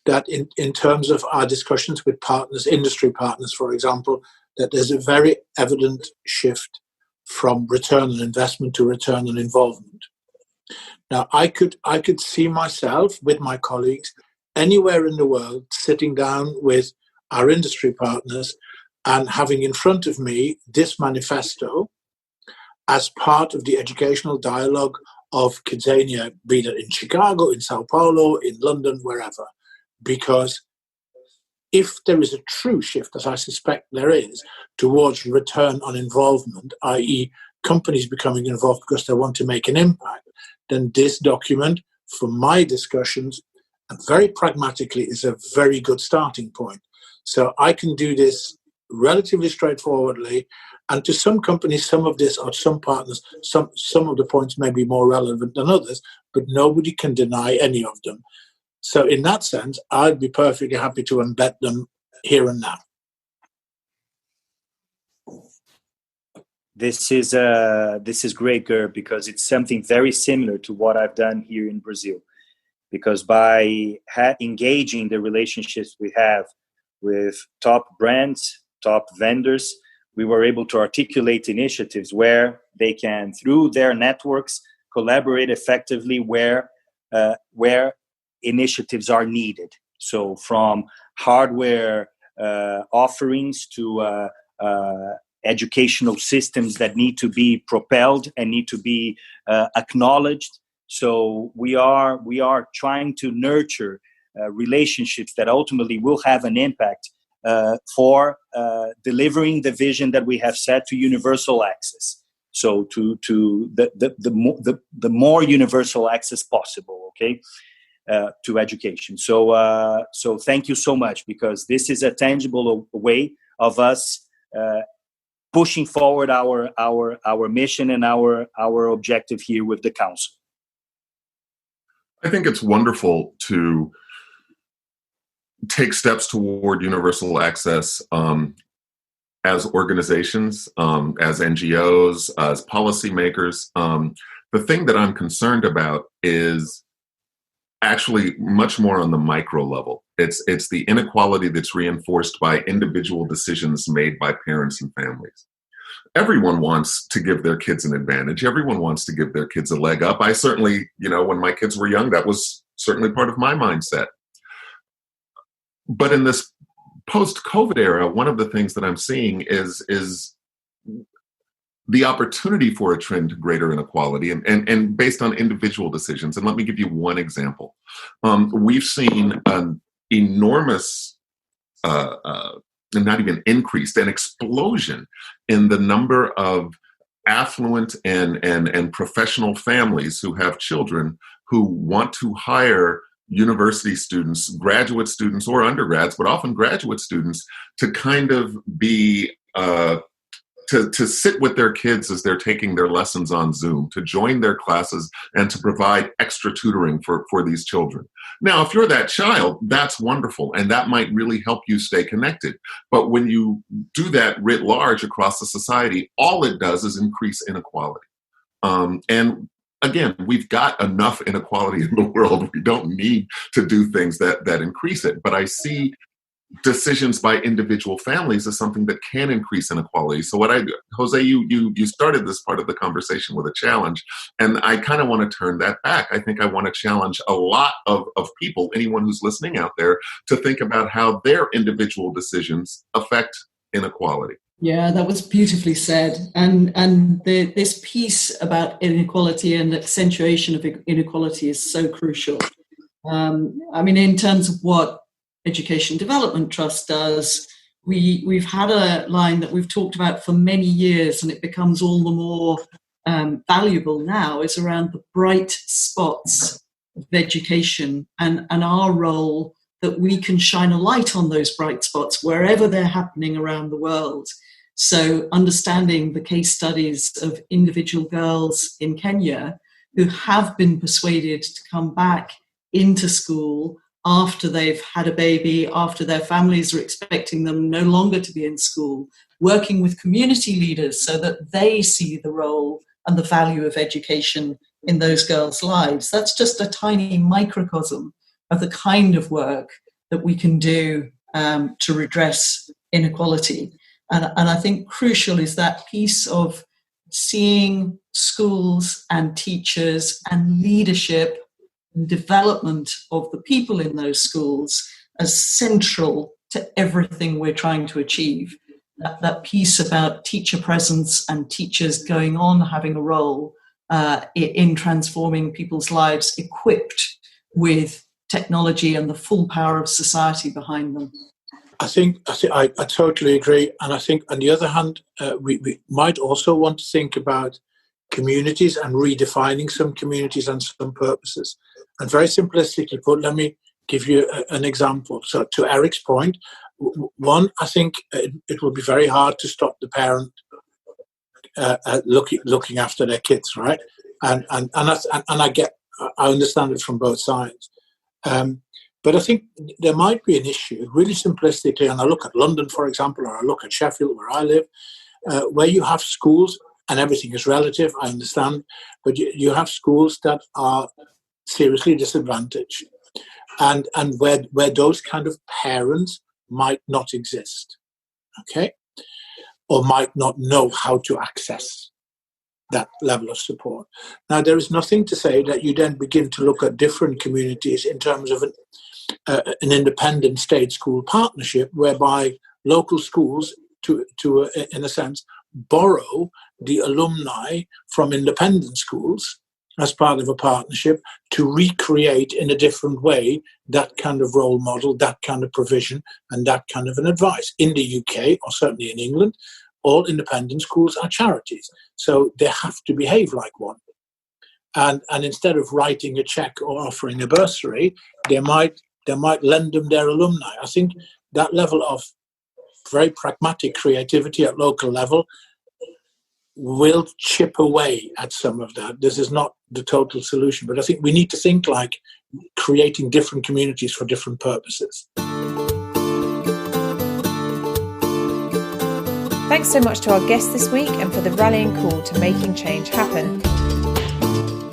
that in terms of our discussions with partners, industry partners, for example, that there's a very evident shift from return on investment to return on involvement. Now, I could see myself with my colleagues anywhere in the world sitting down with our industry partners and having in front of me this manifesto as part of the educational dialogue of Kidzania, be that in Chicago, in Sao Paulo, in London, wherever. Because if there is a true shift, as I suspect there is, towards return on involvement, i.e. companies becoming involved because they want to make an impact, then this document, from my discussions, and very pragmatically, is a very good starting point. So I can do this relatively straightforwardly, and to some companies, some of this, or some partners, some of the points may be more relevant than others, but nobody can deny any of them. So in that sense, I'd be perfectly happy to embed them here and now. This is great, Ger, because it's something very similar to what I've done here in Brazil. Because by engaging the relationships we have with top brands, top vendors, we were able to articulate initiatives where they can, through their networks, collaborate effectively where initiatives are needed. So from hardware offerings to educational systems that need to be propelled and need to be acknowledged. So we are trying to nurture relationships that ultimately will have an impact for delivering the vision that we have set to universal access. So to the more universal access possible, okay, to education. So thank you so much, because this is a tangible way of us pushing forward our mission and our objective here with the council. I think it's wonderful to take steps toward universal access as organizations, as NGOs, as policymakers. The thing that I'm concerned about is actually much more on the micro level. It's the inequality that's reinforced by individual decisions made by parents and families. Everyone wants to give their kids an advantage. Everyone wants to give their kids a leg up. I certainly, when my kids were young, that was certainly part of my mindset. But in this post-COVID era, one of the things that I'm seeing is the opportunity for a trend to greater inequality and based on individual decisions. And let me give you one example. We've seen an enormous, not even increased, an explosion in the number of affluent and professional families who have children who want to hire university students, graduate students or undergrads, but often graduate students, to kind of be to sit with their kids as they're taking their lessons on Zoom, to join their classes and to provide extra tutoring for these children. Now, if you're that child, that's wonderful, and that might really help you stay connected. But when you do that writ large across the society, all it does is increase inequality. And again, we've got enough inequality in the world. We don't need to do things that increase it. But I see decisions by individual families as something that can increase inequality. So Jose, you started this part of the conversation with a challenge, and I kind of want to turn that back. I think I want to challenge a lot of people, anyone who's listening out there, to think about how their individual decisions affect inequality. Yeah, that was beautifully said. And this piece about inequality and accentuation of inequality is so crucial. In terms of what Education Development Trust does, we've had a line that we've talked about for many years, and it becomes all the more valuable now, is around the bright spots of education and our role that we can shine a light on those bright spots wherever they're happening around the world. So understanding the case studies of individual girls in Kenya who have been persuaded to come back into school after they've had a baby, after their families are expecting them no longer to be in school, working with community leaders so that they see the role and the value of education in those girls' lives. That's just a tiny microcosm of the kind of work that we can do to redress inequality. And I think crucial is that piece of seeing schools and teachers and leadership and development of the people in those schools as central to everything we're trying to achieve. That piece about teacher presence and teachers going on having a role in transforming people's lives, equipped with technology and the full power of society behind them. I totally agree. And I think, on the other hand, we might also want to think about communities and redefining some communities and some purposes. And very simplistically put, let me give you an example. So to Eric's point, one, I think it will be very hard to stop the parent looking after their kids, right? And I understand it from both sides. But I think there might be an issue, really simplistically, and I look at London, for example, or I look at Sheffield, where I live, where you have schools, and everything is relative, I understand, but you have schools that are seriously disadvantaged, and where those kind of parents might not exist, okay, or might not know how to access that level of support. Now, there is nothing to say that you then begin to look at different communities in terms of an independent state-school partnership, whereby local schools, in a sense, borrow the alumni from independent schools as part of a partnership to recreate in a different way that kind of role model, that kind of provision, and that kind of an advice. In the UK, or certainly in England, all independent schools are charities, so they have to behave like one. And instead of writing a check or offering a bursary, they might lend them their alumni. I think that level of very pragmatic creativity at local level will chip away at some of that. This is not the total solution, but I think we need to think like creating different communities for different purposes. Thanks so much to our guest this week and for the rallying call to making change happen.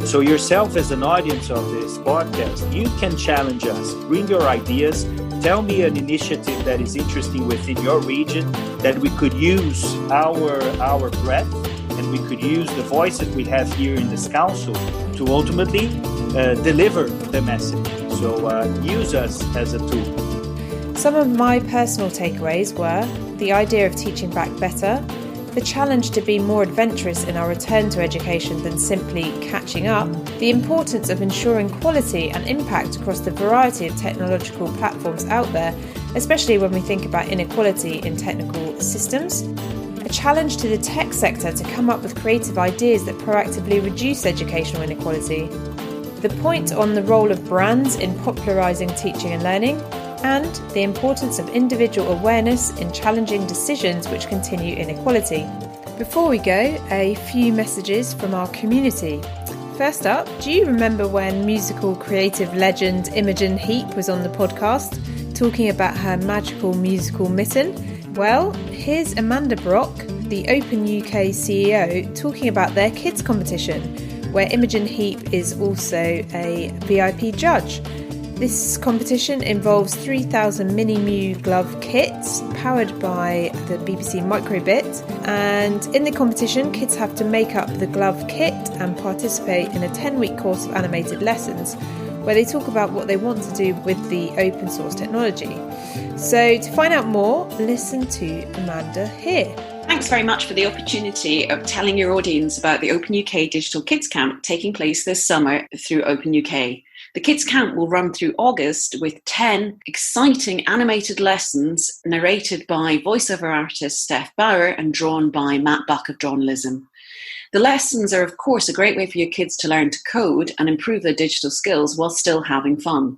So yourself as an audience of this podcast, you can challenge us, bring your ideas, tell me an initiative that is interesting within your region that we could use our breadth and we could use the voice that we have here in this council to ultimately deliver the message. So use us as a tool. Some of my personal takeaways were the idea of teaching back better, the challenge to be more adventurous in our return to education than simply catching up, the importance of ensuring quality and impact across the variety of technological platforms out there, especially when we think about inequality in technical systems, a challenge to the tech sector to come up with creative ideas that proactively reduce educational inequality, the point on the role of brands in popularising teaching and learning, and the importance of individual awareness in challenging decisions which continue inequality. Before we go, a few messages from our community. First up, do you remember when musical creative legend Imogen Heap was on the podcast talking about her magical musical mitten? Well, here's Amanda Brock, the Open UK CEO, talking about their kids competition, where Imogen Heap is also a VIP judge. This competition involves 3,000 Mini Mew glove kits powered by the BBC Microbit, and in the competition kids have to make up the glove kit and participate in a 10-week course of animated lessons where they talk about what they want to do with the open source technology. So to find out more, listen to Amanda here. Thanks very much for the opportunity of telling your audience about the Open UK Digital Kids Camp taking place this summer through Open UK. The Kids Camp will run through August with 10 exciting animated lessons narrated by voiceover artist Steph Bauer and drawn by Matt Buck of Journalism. The lessons are, of course, a great way for your kids to learn to code and improve their digital skills while still having fun.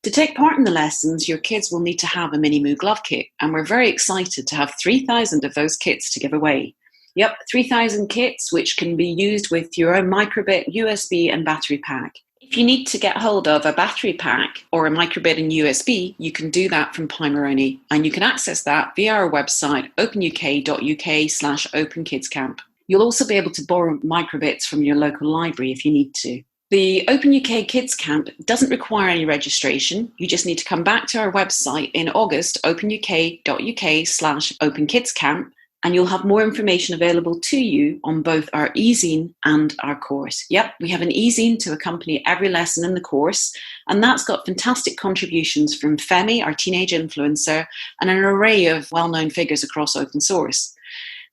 To take part in the lessons, your kids will need to have a Mini Moo glove kit, and we're very excited to have 3,000 of those kits to give away. Yep, 3,000 kits which can be used with your own microbit, USB and battery pack. If you need to get hold of a battery pack or a microbit and USB, you can do that from Pimeroni, and you can access that via our website, openuk.uk/openkidscamp. You'll also be able to borrow microbits from your local library if you need to. The Open UK Kids Camp doesn't require any registration. You just need to come back to our website in August, openuk.uk/openkidscamp, and you'll have more information available to you on both our e-zine and our course. Yep, we have an e-zine to accompany every lesson in the course, and that's got fantastic contributions from Femi, our teenage influencer, and an array of well-known figures across open source.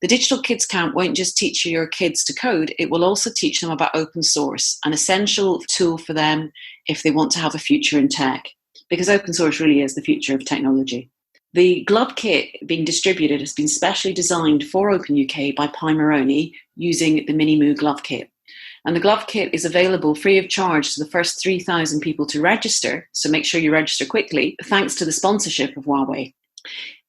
The Digital Kids Camp won't just teach your kids to code, it will also teach them about open source, an essential tool for them if they want to have a future in tech, because open source really is the future of technology. The glove kit being distributed has been specially designed for OpenUK by Pimeroni using the Minimoo glove kit. And the glove kit is available free of charge to the first 3,000 people to register, so make sure you register quickly, thanks to the sponsorship of Huawei.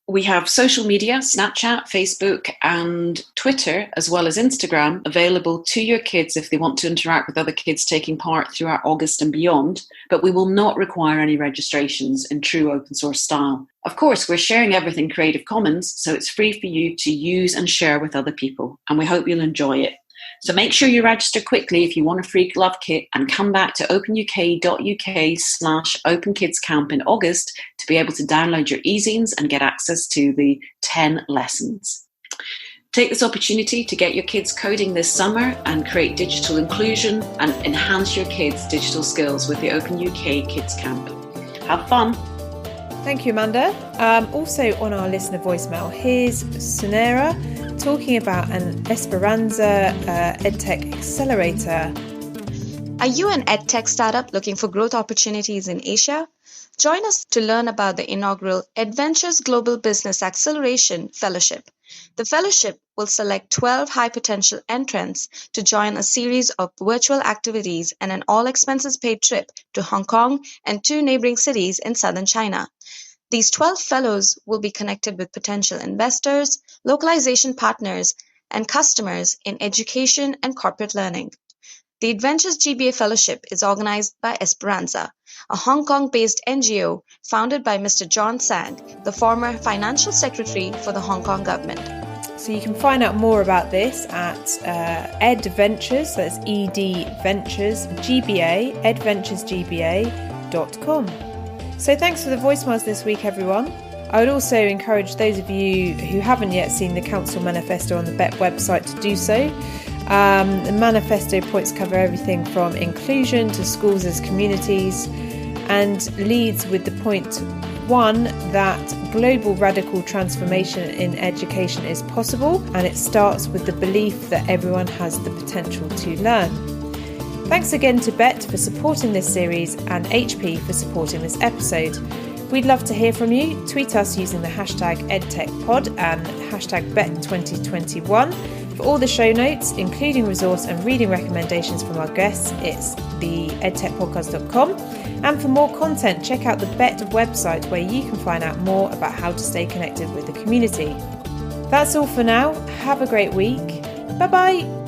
We have social media, Snapchat, Facebook, and Twitter, as well as Instagram, available to your kids if they want to interact with other kids taking part throughout August and beyond, but we will not require any registrations in true open source style. Of course, we're sharing everything Creative Commons, so it's free for you to use and share with other people, and we hope you'll enjoy it. So make sure you register quickly if you want a free glove kit, and come back to openuk.uk/openkidscamp in August to be able to download your e-zines and get access to the 10 lessons. Take this opportunity to get your kids coding this summer and create digital inclusion and enhance your kids' digital skills with the Open UK Kids Camp. Have fun. Thank you, Amanda. Also on our listener voicemail, here's Sunera talking about an Esperanza EdTech accelerator. Are you an EdTech startup looking for growth opportunities in Asia? Join us to learn about the inaugural Adventures Global Business Acceleration Fellowship. The fellowship will select 12 high-potential entrants to join a series of virtual activities and an all-expenses-paid trip to Hong Kong and 2 neighboring cities in southern China. These 12 fellows will be connected with potential investors, localization partners, and customers in education and corporate learning. The Adventures GBA Fellowship is organized by Esperanza, a Hong Kong-based NGO founded by Mr. John Sang, the former financial secretary for the Hong Kong government. So you can find out more about this at EdVentures, that's ED Ventures GBA, edventuresgba.com. So thanks for the voicemails this week, everyone. I would also encourage those of you who haven't yet seen the Council Manifesto on the Bett website to do so. The manifesto points cover everything from inclusion to schools as communities, and leads with the point 1 that global radical transformation in education is possible, and it starts with the belief that everyone has the potential to learn. Thanks again to Bett for supporting this series and HP for supporting this episode. We'd love to hear from you. Tweet us using the hashtag EdTechPod and hashtag Bett2021. For all the show notes, including resource and reading recommendations from our guests, it's the edtechpodcast.com. And for more content, check out the Bett website where you can find out more about how to stay connected with the community. That's all for now. Have a great week. Bye-bye.